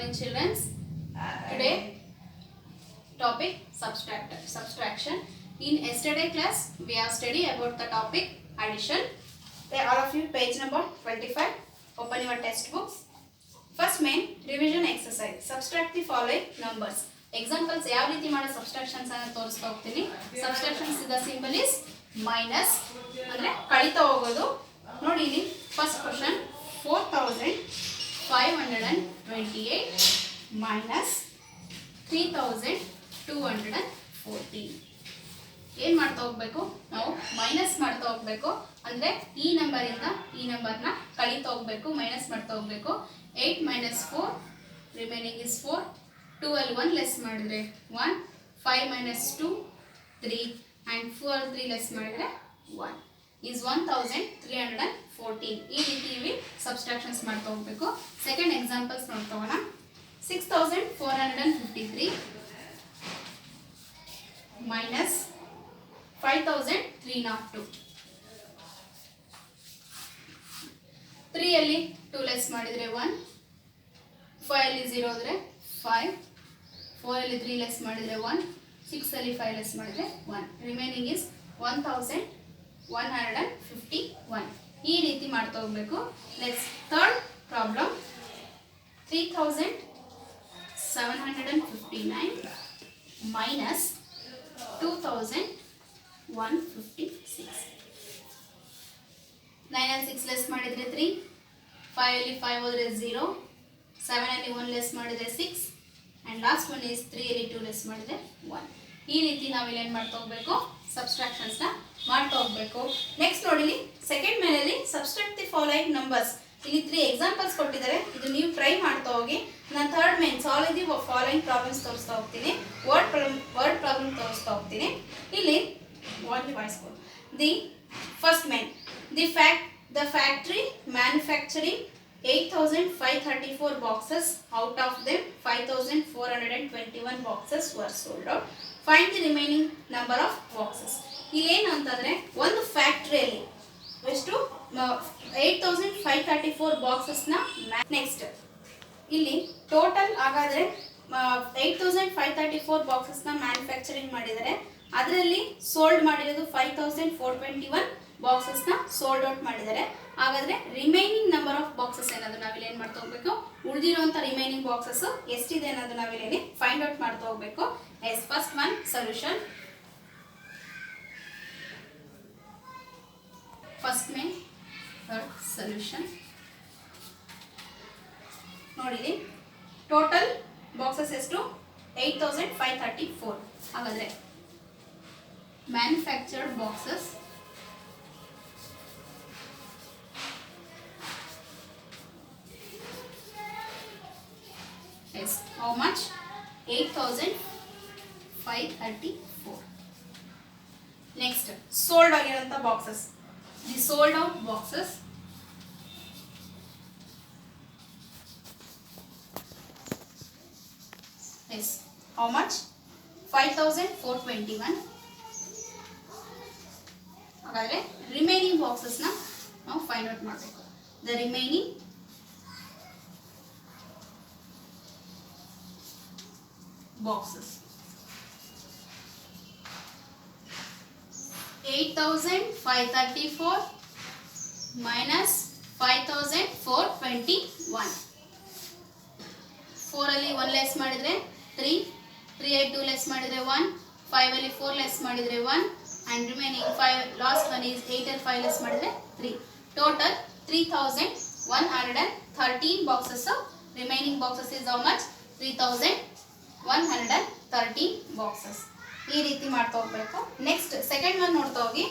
morning, children. Today, topic subtraction. In yesterday class, we have studied about the topic addition. All of you, page number 25. Open your text books. First main revision exercise. Subtract the following numbers. Examples ಯಾವ ರೀತಿ ಮಾಡೋ subtractions ಅನ್ನು ತೋರಿಸ್ತಾ ಹೋಗ್ತೀನಿ. Subtractions the symbol is minus ಅಂದ್ರೆ ಕಳಿತಾ ಹೋಗೋದು. ನೋಡಿ ಇಲ್ಲಿ ಫಸ್ಟ್ ಕ್ವೆಶ್ಚನ್ 4528 minus 3214. ಏನು ಮಾಡ್ತಾ ಹೋಗಬೇಕು, ನಾವು ಮೈನಸ್ ಮಾಡ್ತಾ ಹೋಗಬೇಕು. ಅಂದ್ರೆ ಈ ನಂಬರ್ ಇಂದ ಈ ನಂಬರ್ನ ಕಳಿತಾ ಹೋಗಬೇಕು, ಮೈನಸ್ ಮಾಡ್ತಾ ಹೋಗಬೇಕು. 8 minus 4 ರಿಮೈನಿಂಗ್ ಇಸ್ 4. 2 ಅಲ್ಲಿ 1 ಲೆಸ್ ಮಾಡಿದ್ರೆ 1. 5 minus 2 3 and 4 3 ಲೆಸ್ ಮಾಡಿದ್ರೆ 1 is 1314. ಈ ರೀತಿ ಇವಿ ಸಬ್ಸ್ಟ್ರಾಕ್ಷನ್ಸ್ ಮಾಡ್ತಾ ಹೋಗಬೇಕು. Second examples ನೋಡ್ತೋಣ. 6453 minus 5302. 3 ಅಲ್ಲಿ 2 ಲೆಸ್ ಮಾಡಿದ್ರೆ 1. 5 ಅಲ್ಲಿ 0 ಅಂದ್ರೆ 5. 4 ಅಲ್ಲಿ 3 ಲೆಸ್ ಮಾಡಿದ್ರೆ 1. 6 ಅಲ್ಲಿ 5 ಲೆಸ್ ಮಾಡಿದ್ರೆ 1. Remaining is 1151. ಈ ರೀತಿ ಮಾಡ್ತಾ ಹೋಗಬೇಕು. Next third problem 3759 minus 2156. 9 ಅಲ್ಲಿ 6 ಲೆಸ್ ಮಾಡಿದ್ರೆ 3. 5 ಅಲ್ಲಿ 5 ಹೋದ್ರೆ 0. 7 ಅಲ್ಲಿ 1 ಲೆಸ್ ಮಾಡಿದ್ರೆ 6 and last one is 3 ಅಲ್ಲಿ 2 ಲೆಸ್ ಮಾಡಿದ್ರೆ 1. ಈ ರೀತಿ ನಾವು ಇಲ್ಲಿ ಏನು ಮಾಡ್ತಾ ಹೋಗಬೇಕು, ಸಬ್ಸ್ಟ್ರಾಕ್ಷನ್ಸ್ ನ ಮಾಡ್ತಾ ಹೋಗಬೇಕು. ನೆಕ್ಸ್ಟ್ ನೋಡಿ, ಸೆಕೆಂಡ್ ಮೇನಲ್ಲಿ ಸಬ್ಸ್ಟ್ರಾಕ್ಟ್ ದಿ ಫಾಲೋಯಿಂಗ್ ನಂಬರ್ಸ್. ಇಲ್ಲಿ 3 ಎಕ್ಸಾಂಪಲ್ಸ್ ಕೊಟ್ಟಿದ್ದಾರೆ. ಇದು ನೀವು ಟ್ರೈ ಮಾಡ್ತಾ ಹೋಗಿ. ನಾನು third main solve the following problems ತೋರಿಸ್ತಾ ಹೋಗ್ತೀನಿ. ವರ್ಡ್ ಪ್ರಾಬ್ಲಮ್ ತೋರಿಸ್ತಾ ಹೋಗ್ತೀನಿ. ಇಲ್ಲಿ voice code. The first main the factory manufacturing 8534 boxes. Out of them 5421 boxes were sold out. Find the remaining number of boxes. ಇಲ್ಲಿ ಏನು ಅಂತಂದ್ರೆ ಒಂದು ಫ್ಯಾಕ್ಟರಿಯಲ್ಲಿ ಎಷ್ಟು 8534 ಬಾಕ್ಸಸ್ ನ ನೆಕ್ಸ್ಟ್ ಇಲ್ಲಿ ಟೋಟಲ್ ಹಾಗಾದ್ರೆ 8534 ಬಾಕ್ಸಸ್ ನ ಮ್ಯಾನುಫ್ಯಾಕ್ಚರಿಂಗ್ ಮಾಡಿದರೆ ಅದರಲ್ಲಿ ಸೋಲ್ಡ್ ಮಾಡಿರೋದು 5421 ಬಾಕ್ಸಸ್ ನ ಸೋಲ್ಡ್ ಔಟ್ ಮಾಡಿದ್ದಾರೆ. ಹಾಗಾದ್ರೆ ರಿಮೈನಿಂಗ್ ನಂಬರ್ ಆಫ್ ಬಾಕ್ಸಸ್ ಏನಾದ್ರು ನಾವಿಲ್ಲಿ ಏನು ಮಾಡ್ತಾ ಹೋಗ್ಬೇಕು, ಉಳಿದಿರುವಂತ ರಿಮೈನಿಂಗ್ ಬಾಕ್ಸಸ್ ಎಷ್ಟಿದೆ ಅನ್ನೋದು ನಾವಿಲ್ಲಿ ಫೈಂಡ್ ಔಟ್ ಮಾಡ್ತಾ ಹೋಗ್ಬೇಕು. Yes first one solution. First main solution ನೋಡಿ, ಟೋಟಲ್ ಬಾಕ್ಸಸ್ ಎಷ್ಟು 8534. ಹಾಗಾದ್ರೆ manufactured boxes is how much? 8534. Next, sold ಆಗಿರುವಂತ boxes. The sold out boxes is how much? 5421. ಹಾಗಾದ್ರೆ ರಿಮೈನಿಂಗ್ ಬಾಕ್ಸಸ್ ನ ನಾವು ಫೈಂಡ್ ಔಟ್ ಮಾಡಬೇಕು. The remaining boxes 8534 minus 5421. 4 ಅಲ್ಲಿ 1 less ಮಾಡಿದ್ರೆ 3. 3 ಅಲ್ಲಿ 2 ಲೆಸ್ ಮಾಡಿದ್ರೆ 1. 5 ಅಲ್ಲಿ 4 ಲೆಸ್ ಮಾಡಿದ್ರೆ 1 and remaining 5 last one is 8 ಅಲ್ಲಿ 5 ಲೆಸ್ ಮಾಡಿದ್ರೆ 3. Total 3113 boxes. Remaining boxes is how much? 3113 boxes. ಈ ರೀತಿ ಮಾಡ್ತಾ ಹೋಗ್ಬೇಕು. ನೆಕ್ಸ್ಟ್ ಸೆಕೆಂಡ್ ಒನ್ ನೋಡ್ತಾ ಹೋಗಿ.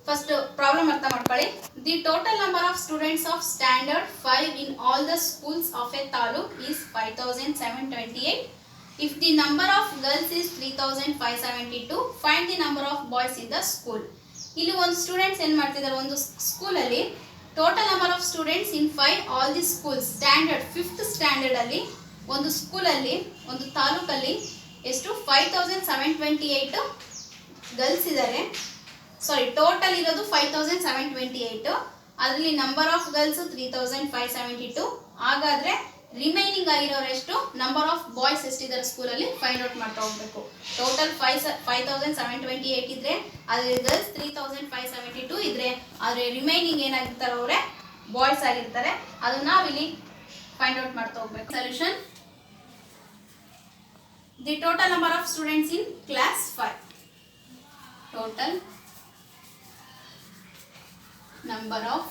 ಫಸ್ಟ್ ಪ್ರಾಬ್ಲಮ್ ಅರ್ಥ ಮಾಡ್ಕೊಳ್ಳಿ. The total number of students of standard 5 in all the schools of A taluk is 5728. If the number of girls is 3572, find the number of boys in the school. ಇಲ್ಲಿ ಒಂದು students ಏನ್ ಮಾಡ್ತಿದ್ದಾರೆ, ಒಂದು ಸ್ಕೂಲಲ್ಲಿ total number of students in 5 all the schools standard 5th standard ಅಲ್ಲಿ ಒಂದು ಸ್ಕೂಲಲ್ಲಿ ಒಂದು ತಾಲೂಕಲ್ಲಿ ಎಷ್ಟು 5728 ಗರ್ಲ್ಸ್ ಇದ್ದಾರೆ. ಸಾರಿ, ಟೋಟಲ್ ಇರೋದು 5728. ಅದರಲ್ಲಿ ನಂಬರ್ ಆಫ್ ಗರ್ಲ್ಸ್ 3572. ಹಾಗಾದ್ರೆ ರಿಮೈನಿಂಗ್ ಆಗಿರೋರು ಎಷ್ಟು, ನಂಬರ್ ಆಫ್ ಬಾಯ್ಸ್ ಎಷ್ಟಿದ್ದಾರೆ ಸ್ಕೂಲಲ್ಲಿ ಫೈಂಡ್ ಔಟ್ ಮಾಡ್ತಾ ಹೋಗ್ಬೇಕು. ಟೋಟಲ್ 5728 ಇದ್ರೆ ಅದ್ರಲ್ಲಿ ಗರ್ಲ್ಸ್ 3572 ಇದ್ರೆ ಆದ್ರೆ ರಿಮೈನಿಂಗ್ ಏನಾಗಿರ್ತಾರೆ ಅವರೇ ಬಾಯ್ಸ್ ಆಗಿರ್ತಾರೆ. ಅದನ್ನ ನಾವಿಲ್ಲಿ ಫೈಂಡ್ ಔಟ್ ಮಾಡ್ತಾ ಹೋಗ್ಬೇಕು. Solution: the total number of students in class 5. Total number of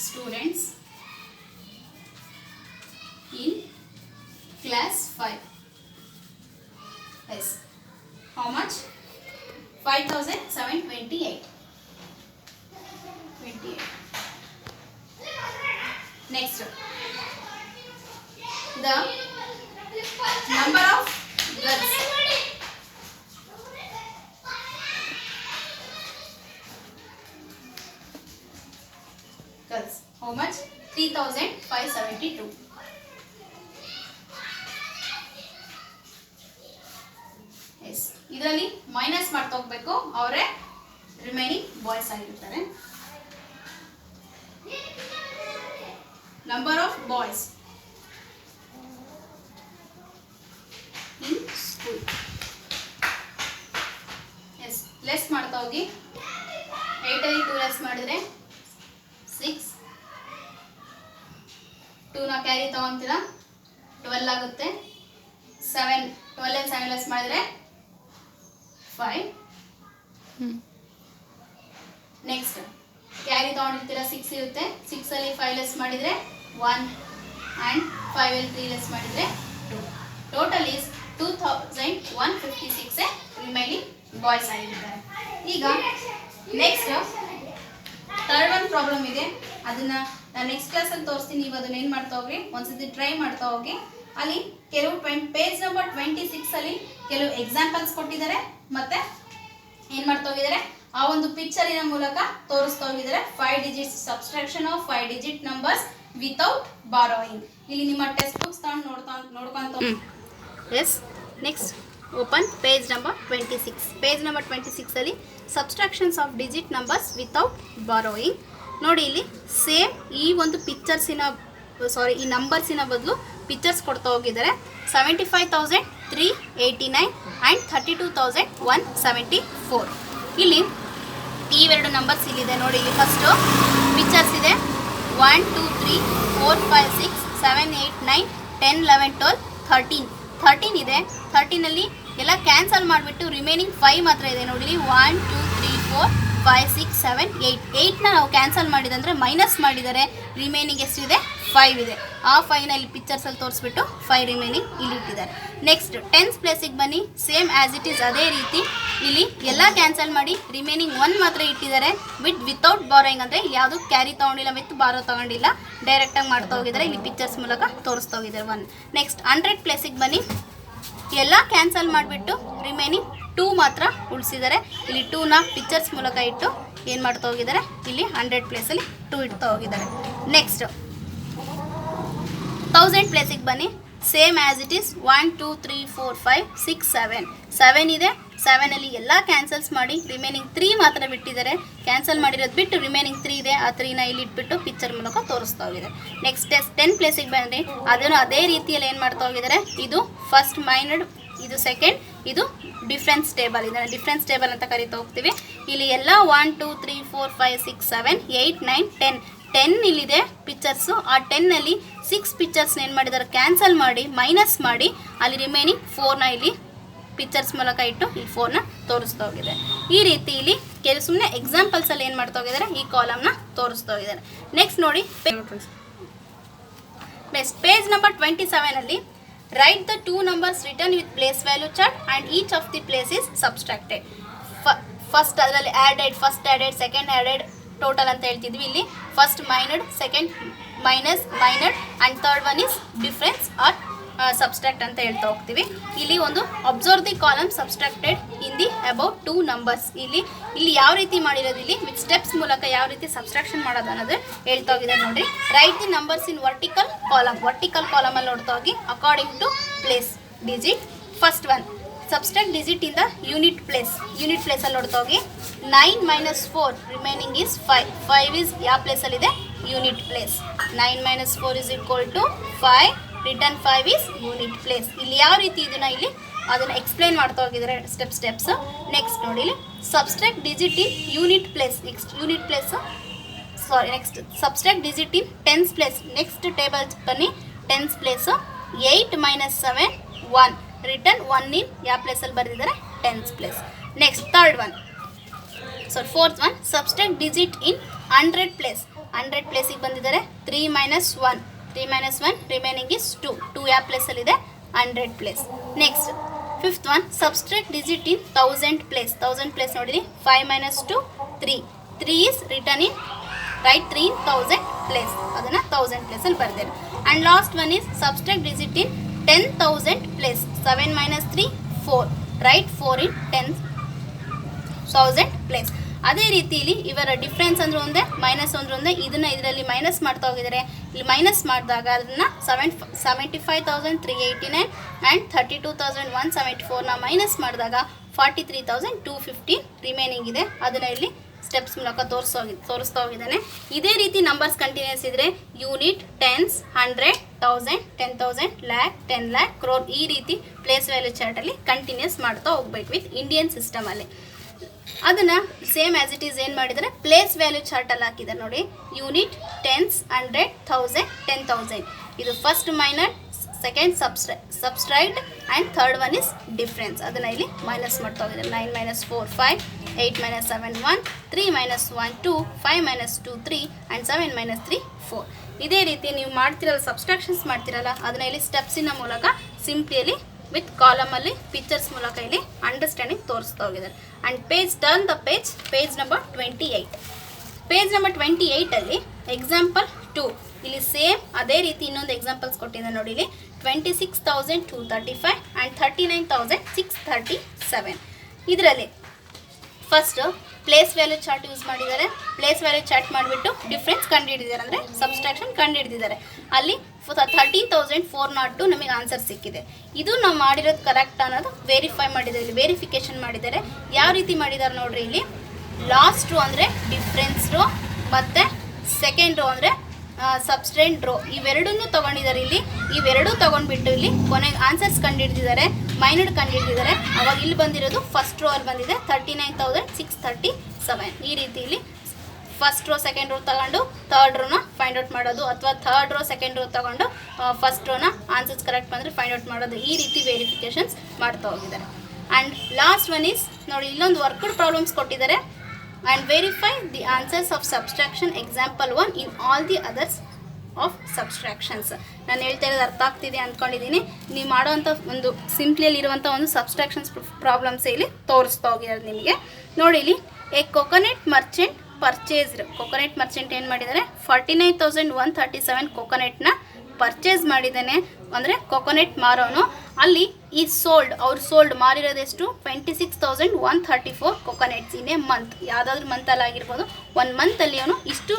students in class 5. Yes. How much? 5728. 28. Next. The number of girls. Girls. How much? 3572. Yes. ಇದರಲ್ಲಿ minus ಮಾಡ್ತಾ ಹೋಗ್ಬೇಕು, ಅವರೇ ರಿಮೈನಿಂಗ್ ಬಾಯ್ಸ್ ಆಗಿರ್ತಾರೆ. Number of boys in school. Yes, less ಮಾಡ್ತಾ ಹೋಗಿ. 8 ಅಲ್ಲಿ 2 less ಮಾಡಿದ್ರೆ 6. 2ನ carry ತಗೊಂತೀರಾ, 12 ಆಗುತ್ತೆ. 7, 12 and 7 ಲೆಸ್ ಮಾಡಿದ್ರೆ 5. ನೆಕ್ಸ್ಟ್ ಕ್ಯಾರಿ ತಗೊಂಡಿರ್ತೀರಾ, 6 ಇರುತ್ತೆ. 6 ಅಲ್ಲಿ 5 ಲೆಸ್ ಮಾಡಿದ್ರೆ 1 and 5 ಅಲ್ಲಿ 3 ಲೆಸ್ ಮಾಡಿದ್ರೆ 2. ಟೋಟಲ್ ಈಸ್ 2156 ರಿಮೈನಿಂಗ್ ಬಾಯ್ಸ್ ಆಗಿರ್ತಾರೆ. ಈಗ ನೆಕ್ಸ್ಟ್ ಥರ್ಡ್ ಒಂದು ಪ್ರಾಬ್ಲಮ್ ಇದೆ, ಅದನ್ನ ನಾನು ನೆಕ್ಸ್ಟ್ ಕ್ಲಾಸಲ್ಲಿ ತೋರಿಸ್ತೀನಿ. ನೀವು ಅದನ್ನ ಏನು ಮಾಡ್ತಾ ಹೋಗಿ, ಒಂದ್ಸತಿ ಟ್ರೈ ಮಾಡ್ತಾ ಹೋಗಿ. ಅಲ್ಲಿ ಕೆಲವು ಪೇಜ್ ನಂಬರ್ 26 ಅಲ್ಲಿ ಕೆಲವು ಎಕ್ಸಾಂಪಲ್ಸ್ ಕೊಟ್ಟಿದ್ದಾರೆ, ಮತ್ತೆ ಏನು ಮಾಡ್ತಾ ಹೋಗಿದ್ದಾರೆ, ಆ ಒಂದು ಪಿಕ್ಚರಿನ ಮೂಲಕ ತೋರಿಸ್ತಾ ಹೋಗಿದ್ದಾರೆ. 5 digits subtraction of 5 digit numbers without borrowing. ಇಲ್ಲಿ ನಿಮ್ಮ ಟೆಕ್ಸ್ಟ್ ಬುಕ್ಸ್ ತಗೊಂಡು ನೋಡ್ಕೊಂತ. Yes, next open page number 26. Page number 26 ಅಲ್ಲಿ subtractions of digit numbers without borrowing. ನೋಡಿ, ಇಲ್ಲಿ ಸೇಮ್ ಈ ಒಂದು ಈ ನಂಬರ್ಸಿನ ಬದಲು ಪಿಕ್ಚರ್ಸ್ ಕೊಡ್ತಾ ಹೋಗಿದ್ದಾರೆ. 75,389 ಆ್ಯಂಡ್ 32,174. ಇಲ್ಲಿ ಇವೆರಡು ನಂಬರ್ಸ್ ಇಲ್ಲಿದೆ ನೋಡಿ. ಇಲ್ಲಿ ಫಸ್ಟು ಪಿಕ್ಚರ್ಸ್ ಇದೆ 1 2 3 4 5 6 7 8 9 10 11 12 13 ಇದೆ. 13ಅಲ್ಲಿ ಎಲ್ಲ ಕ್ಯಾನ್ಸಲ್ ಮಾಡಿಬಿಟ್ಟು ರಿಮೈನಿಂಗ್ 5 ಮಾತ್ರ ಇದೆ ನೋಡಿ. 1 2 3 4 5 6 7 8. 8ನ ನಾವು ಕ್ಯಾನ್ಸಲ್ ಮಾಡಿದಂದರೆ ಮೈನಸ್ ಮಾಡಿದರೆ ರಿಮೈನಿಂಗ್ ಎಷ್ಟಿದೆ, 5 ಇದೆ. ಆ 5ನ ಇಲ್ಲಿ ಪಿಕ್ಚರ್ಸಲ್ಲಿ ತೋರಿಸ್ಬಿಟ್ಟು 5 ರಿಮೈನಿಂಗ್ ಇಲ್ಲಿ ಇಟ್ಟಿದ್ದಾರೆ. ನೆಕ್ಸ್ಟ್ 10th ಪ್ಲೇಸಿಗೆ ಬನ್ನಿ. ಸೇಮ್ ಆ್ಯಸ್ ಇಟ್ ಈಸ್ ಅದೇ ರೀತಿ ಇಲ್ಲಿ ಎಲ್ಲ ಕ್ಯಾನ್ಸಲ್ ಮಾಡಿ ರಿಮೈನಿಂಗ್ 1 ಮಾತ್ರ ಇಟ್ಟಿದ್ದಾರೆ. ವಿತೌಟ್ ಬಾರೋಯಿಂಗ್ ಅಂದರೆ ಯಾವುದು ಕ್ಯಾರಿ ತೊಗೊಂಡಿಲ್ಲ, ವಿತ್ ಬಾರೋ ತೊಗೊಂಡಿಲ್ಲ, ಡೈರೆಕ್ಟಾಗಿ ಮಾಡ್ತಾ ಹೋಗಿದ್ದಾರೆ. ಇಲ್ಲಿ ಪಿಕ್ಚರ್ಸ್ ಮೂಲಕ ತೋರಿಸ್ತಾ ಹೋಗಿದ್ದಾರೆ 1. ನೆಕ್ಸ್ಟ್ 100th ಪ್ಲೇಸಿಗೆ ಬನ್ನಿ. ಎಲ್ಲ ಕ್ಯಾನ್ಸಲ್ ಮಾಡಿಬಿಟ್ಟು ರಿಮೈನಿಂಗ್ 2 ಮಾತ್ರ ಉಳಿಸಿದ್ದಾರೆ. ಇಲ್ಲಿ 2ನ ಪಿಕ್ಚರ್ಸ್ ಮೂಲಕ ಇಟ್ಟು ಏನು ಮಾಡ್ತಾ ಹೋಗಿದ್ದಾರೆ, ಇಲ್ಲಿ 100 ಪ್ಲೇಸಲ್ಲಿ 2 ಇಡ್ತಾ ಹೋಗಿದ್ದಾರೆ. ನೆಕ್ಸ್ಟ್ 1000 ಪ್ಲೇಸಿಗೆ ಬನ್ನಿ. ಸೇಮ್ ಆ್ಯಸ್ ಇಟ್ ಈಸ್ 1 2 3 4 5 6 7 ಇದೆ. 7ಅಲ್ಲಿ ಎಲ್ಲ ಕ್ಯಾನ್ಸಲ್ಸ್ ಮಾಡಿ ರಿಮೈನಿಂಗ್ 3 ಮಾತ್ರ ಬಿಟ್ಟಿದ್ದಾರೆ. ಕ್ಯಾನ್ಸಲ್ ಮಾಡಿರೋದು ಬಿಟ್ಟು ರಿಮೈನಿಂಗ್ 3 ಇದೆ. ಆ 3ನ ಇಲ್ಲಿ ಇಟ್ಬಿಟ್ಟು ಪಿಕ್ಚರ್ ಮೂಲಕ ತೋರಿಸ್ತಾ ಹೋಗಿದ್ದಾರೆ. ನೆಕ್ಸ್ಟ್ 10 ಪ್ಲೇಸಿಗೆ ಬಂದರೆ ಅದನ್ನು ಅದೇ ರೀತಿಯಲ್ಲಿ ಏನು ಮಾಡ್ತಾ ಹೋಗಿದ್ದಾರೆ, ಇದು ಫಸ್ಟ್ ಮೈನಡ್, ಇದು ಸೆಕೆಂಡ್, ಇದು ಡಿಫ್ರೆನ್ಸ್ ಟೇಬಲ್. ಇದನ್ನು ಡಿಫ್ರೆನ್ಸ್ ಟೇಬಲ್ ಅಂತ ಕರಿತಾ ಹೋಗ್ತೀವಿ. ಇಲ್ಲಿ ಎಲ್ಲ 1 2 3 4 5 6 7 8 9 10 ಇಲ್ಲಿದೆ ಪಿಕ್ಚರ್ಸು. ಆ 10ನಲ್ಲಿ 6 ಪಿಕ್ಚರ್ಸ್ನ ಏನು ಮಾಡಿದ್ದಾರೆ, ಕ್ಯಾನ್ಸಲ್ ಮಾಡಿ ಮೈನಸ್ ಮಾಡಿ ಅಲ್ಲಿ ರಿಮೈನಿಂಗ್ 4ನ ಇಲ್ಲಿ ಪಿಕ್ಚರ್ಸ್ ಮೂಲಕ ಇಟ್ಟು ಇಲ್ಲಿ 4ನ ತೋರಿಸ್ತಾ ಹೋಗಿದೆ. ಈ ರೀತಿ ಇಲ್ಲಿ ಸುಮ್ಮನೆ ಎಕ್ಸಾಂಪಲ್ಸಲ್ಲಿ ಏನು ಮಾಡ್ತಾ ಹೋಗಿದ್ದಾರೆ, ಈ ಕಾಲಮ್ನ ತೋರಿಸ್ತಾ ಹೋಗಿದ್ದಾರೆ. ನೆಕ್ಸ್ಟ್ ನೋಡಿ, ನೆಕ್ಸ್ಟ್ ಪೇಜ್ ನಂಬರ್ 27ಅಲ್ಲಿ write the 2 numbers return with place value chart and each of the place is subtracted. First ಅದರಲ್ಲಿ added, first added, second added, total ಅಂತ ಹೇಳ್ತಿದ್ವಿ. ಇಲ್ಲಿ first minused, second minus, minused and third one is difference or subtract ಅಂತ ಹೇಳ್ತಾ ಹೋಗ್ತೀವಿ. ಇಲ್ಲಿ ಒಂದು observe the column subtracted in the about 2 numbers. ಇಲ್ಲಿ ಯಾವ ರೀತಿ ಮಾಡಿರೋದು, ಇಲ್ಲಿ ವಿತ್ ಸ್ಟೆಪ್ಸ್ ಮೂಲಕ ಯಾವ ರೀತಿ ಸಬ್ಸ್ಟ್ರಾಕ್ಷನ್ ಮಾಡೋದು ಅನ್ನೋದು ಹೇಳ್ತಾ ಹೋಗಿದ್ದಾರೆ ನೋಡಿ. Write the numbers in vertical ಕಾಲಮಲ್ಲಿ ನೋಡ್ತಾ ಹೋಗಿ according to place digit. First subtract digit in the unit place ಅಲ್ಲಿ ನೋಡ್ತಾ ಹೋಗಿ 9 minus 4 ರಿಮೈನಿಂಗ್ ಈಸ್ 5 ಈಸ್ ಯಾವ ಪ್ಲೇಸಲ್ಲಿದೆ unit place 9 minus 4 is equal to 5 return 5 is unit place. ಇಲ್ಲಿ ಯಾವ ರೀತಿ ಅದನ್ನು ಎಕ್ಸ್ಪ್ಲೈನ್ ಮಾಡ್ತಾ ಹೋಗಿದ್ದಾರೆ ಸ್ಟೆಪ್ಸ್. ನೆಕ್ಸ್ಟ್ ನೋಡಿ ಇಲ್ಲಿ subtract digit in unit place next subtract digit in tens place. Next table ಬನ್ನಿ tens place 8 minus 7 1 return 1 in ಯಾವ ಪ್ಲೇಸಲ್ಲಿ ಬರೆದಿದ್ದಾರೆ tens place. Next fourth one subtract digit in 100 place. 100 ಪ್ಲೇಸಿಗೆ ಬಂದಿದ್ದಾರೆ 3 minus 1 ರಿಮೈನಿಂಗ್ ಇಸ್ 2 ಯಾವ ಪ್ಲೇಸಲ್ಲಿದೆ 100 place. Next fifth one subtract digit in 1000 place. 1000 place ನೋಡಿರಿ 5 minus 2 3 is return in write 3 in 1000 place. ಅದನ್ನು 1000 ಪ್ಲೇಸಲ್ಲಿ ಬರ್ತಾರೆ. And last one is subtract digit in 10,000 place. 7 minus 3 4 write 4 in 10,000 place. ಅದೇ ರೀತಿಯಲ್ಲಿ ಇವರ difference ಅಂದ್ರೆ ಒಂದೇ, ಮೈನಸ್ ಅಂದ್ರೆ ಒಂದೇ. ಇದರಲ್ಲಿ ಮೈನಸ್ ಮಾಡ್ತಾ ಹೋಗಿದ್ದಾರೆ. ಇಲ್ಲಿ ಮೈನಸ್ ಮಾಡಿದಾಗ ಅದನ್ನು 75,389 ಆ್ಯಂಡ್ 32,174ನ ಮೈನಸ್ ಮಾಡಿದಾಗ 43,250 ರಿಮೈನಿಂಗ್ ಇದೆ. ಅದನ್ನು ಇಲ್ಲಿ ಸ್ಟೆಪ್ಸ್ ಮೂಲಕ ತೋರಿಸ್ತಾ ಹೋಗಿದ್ದಾನೆ. ಇದೇ ರೀತಿ ನಂಬರ್ಸ್ ಕಂಟಿನ್ಯೂಸ್ ಇದ್ದರೆ unit, tense, 100, 1000, 10,000, lac, 10 lakh, crore ಈ ರೀತಿ ಪ್ಲೇಸ್ ವ್ಯಾಲ್ಯೂ ಚಾರ್ಟಲ್ಲಿ ಕಂಟಿನ್ಯೂಸ್ ಮಾಡ್ತಾ ಹೋಗ್ಬೇಕು ವಿತ್ ಇಂಡಿಯನ್ ಸಿಸ್ಟಮಲ್ಲಿ. ಅದನ್ನು ಸೇಮ್ ಆ್ಯಸ್ ಇಟ್ ಈಸ್ ಏನು ಮಾಡಿದರೆ ಪ್ಲೇಸ್ ವ್ಯಾಲ್ಯೂ ಚಾರ್ಟಲ್ಲಿ ಹಾಕಿದ್ದಾರೆ ನೋಡಿ. ಯೂನಿಟ್, ಟೆನ್ಸ್, 100, 1000, 10,000 ಇದು first minor, second subtract and third one is difference. ಅದನ್ನು ಇಲ್ಲಿ ಮೈನಸ್ ಮಾಡ್ತಾ ಹೋಗಿದ್ದಾರೆ. 9 minus 4 5, 8 minus 7 1, 3 minus 1 2, 5 minus 2 3 and 7 minus 3 4. ಇದೇ ರೀತಿ ನೀವು ಮಾಡ್ತಿರಲ್ಲ ಸಬ್ಸ್ಟ್ರಾಕ್ಷನ್ಸ್ ಮಾಡ್ತಿರಲ್ಲ ಅದನ್ನ ಇಲ್ಲಿ ಸ್ಟೆಪ್ಸಿನ ಮೂಲಕ ಸಿಂಪ್ಲಿಯಲ್ಲಿ ವಿತ್ ಕಾಲಮಲ್ಲಿ ಪಿಕ್ಚರ್ಸ್ ಮೂಲಕ ಇಲ್ಲಿ ಅಂಡರ್ಸ್ಟ್ಯಾಂಡಿಂಗ್ ತೋರಿಸ್ತಾ ಹೋಗಿದ್ದಾರೆ. And page number 28. Page number 28ಅಲ್ಲಿ ಎಕ್ಸಾಂಪಲ್ 2 ಇಲ್ಲಿ ಸೇಮ್ ಅದೇ ರೀತಿ ಇನ್ನೊಂದು ಎಕ್ಸಾಂಪಲ್ಸ್ ಕೊಟ್ಟಿದ್ದಾರೆ ನೋಡಿ. ಇಲ್ಲಿ 26,235 ಆ್ಯಂಡ್ 39,637. ಇದರಲ್ಲಿ first place value chart use ಮಾಡಿದ್ದಾರೆ. ಪ್ಲೇಸ್ ವ್ಯಾಲ್ಯೂ ಚಾರ್ಟ್ ಮಾಡಿಬಿಟ್ಟು ಡಿಫ್ರೆನ್ಸ್ ಕಂಡುಹಿಡಿದಿದ್ದಾರೆ, ಅಂದರೆ ಸಬ್ಸ್ಟ್ರಾಕ್ಷನ್ ಕಂಡುಹಿಡಿದಿದ್ದಾರೆ. ಅಲ್ಲಿ 13,402 ನಮಗೆ ಆನ್ಸರ್ ಸಿಕ್ಕಿದೆ. ಇದು ನಾವು ಮಾಡಿರೋದು ಕರೆಕ್ಟ್ ಅನ್ನೋದು ವೆರಿಫೈ ಮಾಡಿದ್ದಾರೆ. ಇಲ್ಲಿ ವೆರಿಫಿಕೇಷನ್ ಮಾಡಿದ್ದಾರೆ. ಯಾವ ರೀತಿ ಮಾಡಿದ್ದಾರೆ ನೋಡ್ರಿ. ಇಲ್ಲಿ ಲಾಸ್ಟ್ ರೋ ಅಂದರೆ ಡಿಫ್ರೆನ್ಸ್ ರೋ ಮತ್ತು ಸೆಕೆಂಡ್ ರೋ ಅಂದರೆ ಸಬ್ಸ್ಟ್ರೆಂಟ್ ರೋ ಇವೆರಡನ್ನೂ ತೊಗೊಂಡಿದ್ದಾರೆ. ಇವೆರಡೂ ತೊಗೊಂಡ್ಬಿಟ್ಟು ಇಲ್ಲಿ ಕೊನೆಗೆ ಆನ್ಸರ್ಸ್ ಕಂಡುಹಿಡಿದಿದ್ದಾರೆ, ಮೈನರ್ ಕಂಡುಹಿಡಿದಿದ್ದಾರೆ. ಅವಾಗ ಇಲ್ಲಿ ಬಂದಿರೋದು ಫಸ್ಟ್ ರೋ ಅಲ್ಲಿ ಬಂದಿದೆ 39,637. ಈ ರೀತಿ ಇಲ್ಲಿ ಫಸ್ಟ್ ರೋ ಸೆಕೆಂಡ್ ರೋ ತಗೊಂಡು ಥರ್ಡ್ ರೋನ ಫೈಂಡ್ ಔಟ್ ಮಾಡೋದು, ಅಥವಾ ಥರ್ಡ್ ರೋ ಸೆಕೆಂಡ್ ರೋ ತಗೊಂಡು ಫಸ್ಟ್ ರೋನ ಆನ್ಸರ್ಸ್ ಕರೆಕ್ಟ್ ಬಂದರೆ ಫೈಂಡ್ ಔಟ್ ಮಾಡೋದು. ಈ ರೀತಿ ವೆರಿಫಿಕೇಷನ್ಸ್ ಮಾಡ್ತಾ ಹೋಗಿದ್ದಾರೆ. ಆ್ಯಂಡ್ ಲಾಸ್ಟ್ ಒನ್ ಈಸ್ ನೋಡಿ, ಇಲ್ಲೊಂದು ವರ್ಕ್ಡ್ ಪ್ರಾಬ್ಲಮ್ಸ್ ಕೊಟ್ಟಿದ್ದಾರೆ. and verify the answers of subtraction example 1 in all the others of subtractions. ನಾನು ಹೇಳ್ತಾ ಇರೋದು ಅರ್ಥ ಆಗ್ತಿದೆ ಅಂದ್ಕೊಂಡಿದ್ದೀನಿ. ನೀವು ಮಾಡೋವಂಥ ಒಂದು ಸಿಂಪ್ಲಿಯಲ್ಲಿರುವಂಥ ಒಂದು ಸಬ್ಸ್ಟ್ರಾಕ್ಷನ್ಸ್ ಪ್ರಾಬ್ಲಮ್ಸ್ ಇಲ್ಲಿ ತೋರಿಸ್ತಾ ಹೋಗಿರೋದು ನಿಮಗೆ ನೋಡಿ. ಇಲ್ಲಿ A coconut Merchant purchased. Coconut Merchant ಏನು ಮಾಡಿದ್ದಾರೆ 49,137 ಕೊಕೊನೆಟ್ನ ಪರ್ಚೇಸ್ ಮಾಡಿದ್ದಾನೆ. ಅಂದರೆ ಕೊಕೊನೆಟ್ ಮಾರೋನು ಅಲ್ಲಿ ಈ ಸೋಲ್ಡ್ ಮಾರಿರೋದೆಷ್ಟು 26,134 ಕೊಕೊನೆಟ್ಸ್ ಇನ್ ಎ ಮಂತ್. ಯಾವುದಾದ್ರೂ ಮಂತಲ್ಲಿ ಆಗಿರ್ಬೋದು, 1 ಮಂತಲ್ಲಿ ಅವನು ಇಷ್ಟು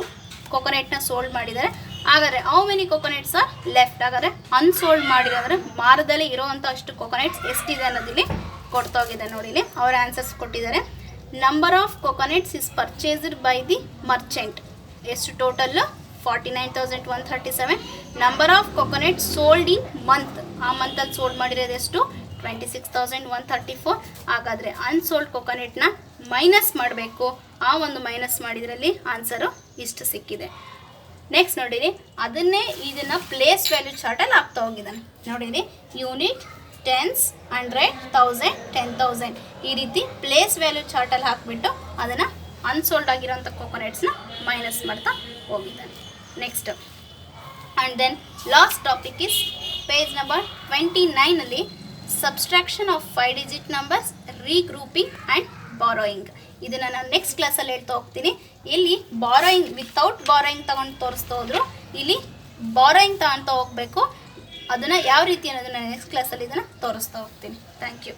ಕೊಕೊನೆಟ್ನ ಸೋಲ್ಡ್ ಮಾಡಿದ್ದಾರೆ. ಹಾಗಾದರೆ ಹೌ ಮೆನಿ ಕೊಕೊನೆಟ್ಸ್ ಆರ್ ಲೆಫ್ಟ್? ಹಾಗಾದರೆ ಅನ್ಸೋಲ್ಡ್ ಮಾಡಿರೋದ್ರೆ ಮಾರದಲ್ಲಿ ಇರೋವಂಥ ಅಷ್ಟು ಕೊಕೊನೆಟ್ಸ್ ಎಷ್ಟಿದೆ ಅನ್ನೋದಿಲ್ಲಿ ಕೊಡ್ತಾ ಹೋಗಿದೆ ನೋಡಿ. ಇಲ್ಲಿ ಅವರ ಆನ್ಸರ್ಸ್ ಕೊಟ್ಟಿದ್ದಾರೆ. Number of coconuts is purchased by the merchant. ಎಷ್ಟು total 49,137. Number of coconut sold in month, ಆ ಮಂತಲ್ಲಿ ಸೋಲ್ಡ್ ಮಾಡಿರೋದು ಎಷ್ಟು 26,134. ಹಾಗಾದರೆ ಅನ್ಸೋಲ್ಡ್ ಕೊಕೊನೆಟ್ನ ಮೈನಸ್ ಮಾಡಬೇಕು. ಆ ಒಂದು ಮೈನಸ್ ಮಾಡಿದ್ರಲ್ಲಿ ಆನ್ಸರು ಇಷ್ಟು ಸಿಕ್ಕಿದೆ. ನೆಕ್ಸ್ಟ್ ನೋಡಿರಿ, ಅದನ್ನೇ ಇದನ್ನು ಪ್ಲೇಸ್ ವ್ಯಾಲ್ಯೂ ಚಾರ್ಟಲ್ಲಿ ಹಾಕ್ತಾ ಹೋಗಿದ್ದಾನೆ ನೋಡಿರಿ. ಯೂನಿಟ್, ಟೆನ್ಸ್, 100, 1000, 10,000 ಈ ರೀತಿ ಪ್ಲೇಸ್ ವ್ಯಾಲ್ಯೂ ಚಾರ್ಟಲ್ಲಿ ಹಾಕಿಬಿಟ್ಟು ಅದನ್ನು ಅನ್ಸೋಲ್ಡ್ ಆಗಿರೋಂಥ ಕೊಕೊನೆಟ್ಸ್ನ ಮೈನಸ್ ಮಾಡ್ತಾ ಹೋಗಿದ್ದಾನೆ. Next and then last topic is page number 29ಅಲ್ಲಿ subtraction of 5 digit numbers, regrouping and borrowing. ಇದನ್ನು ನಾನು ನೆಕ್ಸ್ಟ್ ಕ್ಲಾಸಲ್ಲಿ ಹೇಳ್ತಾ ಹೋಗ್ತೀನಿ. ಇಲ್ಲಿ ಬಾರೋಯಿಂಗ್ ವಿತೌಟ್ ಬಾರೋಯಿಂಗ್ ತಗೊಂಡು ತೋರಿಸ್ತಾ ಹೋದ್ರು, ಇಲ್ಲಿ ಬಾರೋಯಿಂಗ್ ತಗೊಳ್ತಾ ಹೋಗಬೇಕು. ಅದನ್ನು ಯಾವ ರೀತಿ ಅನ್ನೋದನ್ನು ನೆಕ್ಸ್ಟ್ ಕ್ಲಾಸಲ್ಲಿ ಇದನ್ನು ತೋರಿಸ್ತಾ ಹೋಗ್ತೀನಿ. Thank you.